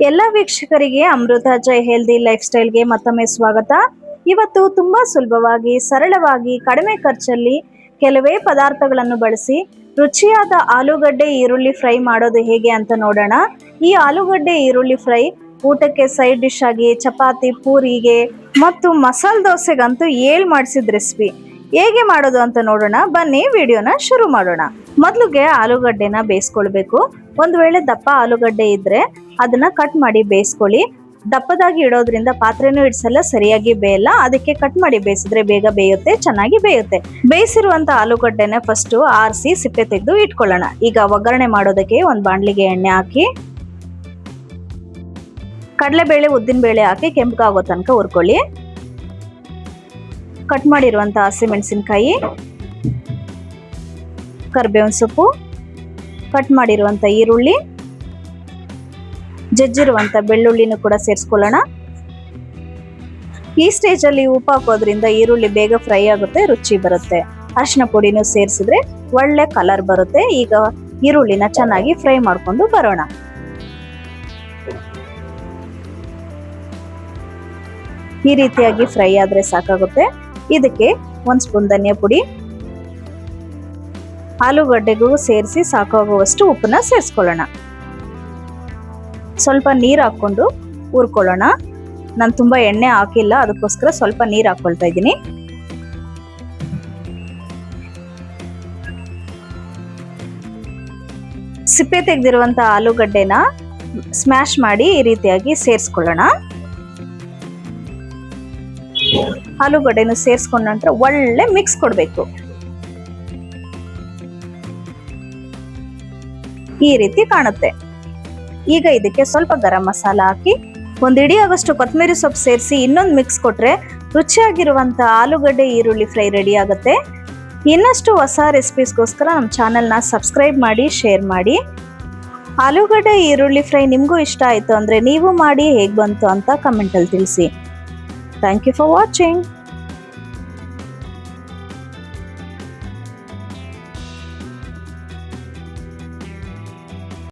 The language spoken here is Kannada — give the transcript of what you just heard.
ಎಲ್ಲ ವೀಕ್ಷಕರಿಗೆ ಅಮೃತ ಜೈ ಹೆಲ್ದಿ ಲೈಫ್ ಸ್ಟೈಲ್ಗೆ ಮತ್ತೊಮ್ಮೆ ಸ್ವಾಗತ. ಇವತ್ತು ತುಂಬಾ ಸುಲಭವಾಗಿ ಸರಳವಾಗಿ ಕಡಿಮೆ ಖರ್ಚಲ್ಲಿ ಕೆಲವೇ ಪದಾರ್ಥಗಳನ್ನು ಬಳಸಿ ರುಚಿಯಾದ ಆಲೂಗಡ್ಡೆ ಈರುಳ್ಳಿ ಫ್ರೈ ಮಾಡೋದು ಹೇಗೆ ಅಂತ ನೋಡೋಣ. ಈ ಆಲೂಗಡ್ಡೆ ಈರುಳ್ಳಿ ಫ್ರೈ ಊಟಕ್ಕೆ ಸೈಡ್ ಡಿಶ್ ಆಗಿ ಚಪಾತಿ, ಪೂರಿಗೆ ಮತ್ತು ಮಸಾಲೆ ದೋಸೆಗಂತೂ ಮಾಡಿಸಿದ ರೆಸಿಪಿ. ಹೇಗೆ ಮಾಡೋದು ಅಂತ ನೋಡೋಣ ಬನ್ನಿ, ವಿಡಿಯೋನ ಶುರು ಮಾಡೋಣ. ಮೊದಲಿಗೆ ಆಲೂಗಡ್ಡೆನ ಬೇಯಿಸ್ಕೊಳ್ಬೇಕು. ಒಂದು ವೇಳೆ ದಪ್ಪ ಆಲೂಗಡ್ಡೆ ಇದ್ರೆ ಅದನ್ನ ಕಟ್ ಮಾಡಿ ಬೇಯಿಸ್ಕೊಳ್ಳಿ. ದಪ್ಪದಾಗಿ ಇಡೋದ್ರಿಂದ ಪಾತ್ರೆನೂ ಇಡ್ಸಲ್ಲ, ಸರಿಯಾಗಿ ಬೇಯಲ್ಲ. ಅದಕ್ಕೆ ಕಟ್ ಮಾಡಿ ಬೇಯಿಸಿದ್ರೆ ಬೇಗ ಬೇಯುತ್ತೆ, ಚೆನ್ನಾಗಿ ಬೇಯುತ್ತೆ. ಬೇಯಿಸಿರುವಂತ ಆಲೂಗಡ್ಡೆನ ಫಸ್ಟ್ ಆರಿಸಿ ಸಿಪ್ಪೆ ತೆಗೆದು ಇಟ್ಕೊಳ್ಳೋಣ. ಈಗ ಒಗ್ಗರಣೆ ಮಾಡೋದಕ್ಕೆ ಒಂದು ಬಾಣಲಿಗೆ ಎಣ್ಣೆ ಹಾಕಿ ಕಡಲೆಬೇಳೆ, ಉದ್ದಿನ ಬೇಳೆ ಹಾಕಿ ಕೆಂಪಗಾಗೋ ತನಕ ಹುರ್ಕೊಳ್ಳಿ. ಕಟ್ ಮಾಡಿರುವಂತ ಹಸಿಮೆಣಸಿನಕಾಯಿ, ಕರಿಬೇವಿನ ಸೊಪ್ಪು, ಕಟ್ ಮಾಡಿರುವಂತ ಈರುಳ್ಳಿ, ಜಜ್ಜಿರುವಂತ ಬೆಳ್ಳುಳ್ಳಿನೂ ಕೂಡ ಸೇರಿಸ್ಕೊಳ್ಳೋಣ. ಈ ಸ್ಟೇಜ್ ಅಲ್ಲಿ ಉಪ್ಪು ಹಾಕೋದ್ರಿಂದ ಈರುಳ್ಳಿ ಬೇಗ ಫ್ರೈ ಆಗುತ್ತೆ, ರುಚಿ ಬರುತ್ತೆ. ಅರಿಶಿನ ಪುಡಿನೂ ಸೇರಿಸಿದ್ರೆ ಒಳ್ಳೆ ಕಲರ್ ಬರುತ್ತೆ. ಈಗ ಈರುಳ್ಳಿನ ಚೆನ್ನಾಗಿ ಫ್ರೈ ಮಾಡ್ಕೊಂಡು ಬರೋಣ. ಈ ರೀತಿಯಾಗಿ ಫ್ರೈ ಆದ್ರೆ ಸಾಕಾಗುತ್ತೆ. ಇದಕ್ಕೆ 1 ಸ್ಪೂನ್ ಧನಿಯಾ ಪುಡಿ, ಆಲೂಗಡ್ಡೆಗೂ ಸೇರಿಸಿ ಸಾಕಾಗುವಷ್ಟು ಉಪ್ಪನ್ನ ಸೇರಿಸ್ಕೊಳ್ಳೋಣ. ಸ್ವಲ್ಪ ನೀರು ಹಾಕೊಂಡು ಹುರ್ಕೊಳ್ಳೋಣ. ನಾನು ತುಂಬಾ ಎಣ್ಣೆ ಹಾಕಿಲ್ಲ, ಅದಕ್ಕೋಸ್ಕರ ಸ್ವಲ್ಪ ನೀರು ಹಾಕೊಳ್ತಾ ಇದ್ದೀನಿ. ಸಿಪ್ಪೆ ತೆಗೆದಿರುವಂತ ಆಲೂಗಡ್ಡೆನ ಸ್ಮ್ಯಾಶ್ ಮಾಡಿ ಈ ರೀತಿಯಾಗಿ ಸೇರಿಸ್ಕೊಳ್ಳೋಣ. ಆಲೂಗಡ್ಡೆನ ಸೇರಿಸ್ಕೊಂಡ ನಂತರ ಒಳ್ಳೆ ಮಿಕ್ಸ್ ಕೊಡಬೇಕು. ಈ ರೀತಿ ಕಾಣುತ್ತೆ. ಈಗ ಇದಕ್ಕೆ ಸ್ವಲ್ಪ ಗರಂ ಮಸಾಲ ಹಾಕಿ 1 ಇಡಿ ಆಗೋಷ್ಟು ಕೊತ್ತಂಬರಿ ಸೊಪ್ಪು ಸೇರಿಸಿ ಇನ್ನೊಂದು ಮಿಕ್ಸ್ ಕೊಟ್ರೆ ರುಚಿಯಾಗಿರುವಂತ ಆಲೂಗಡ್ಡೆ ಈರುಳ್ಳಿ ಫ್ರೈ ರೆಡಿ ಆಗುತ್ತೆ. ಇನ್ನಷ್ಟು ಹೊಸ ರೆಸಿಪೀಸ್ಗೋಸ್ಕರ ನಮ್ಮ ಚಾನೆಲ್ನ ಸಬ್ಸ್ಕ್ರೈಬ್ ಮಾಡಿ, ಶೇರ್ ಮಾಡಿ. ಆಲೂಗಡ್ಡೆ ಈರುಳ್ಳಿ ಫ್ರೈ ನಿಮಗೂ ಇಷ್ಟ ಆಯಿತು ಅಂದರೆ ನೀವು ಮಾಡಿ ಹೇಗೆ ಬಂತು ಅಂತ ಕಮೆಂಟಲ್ಲಿ ತಿಳಿಸಿ. Thank you for watching.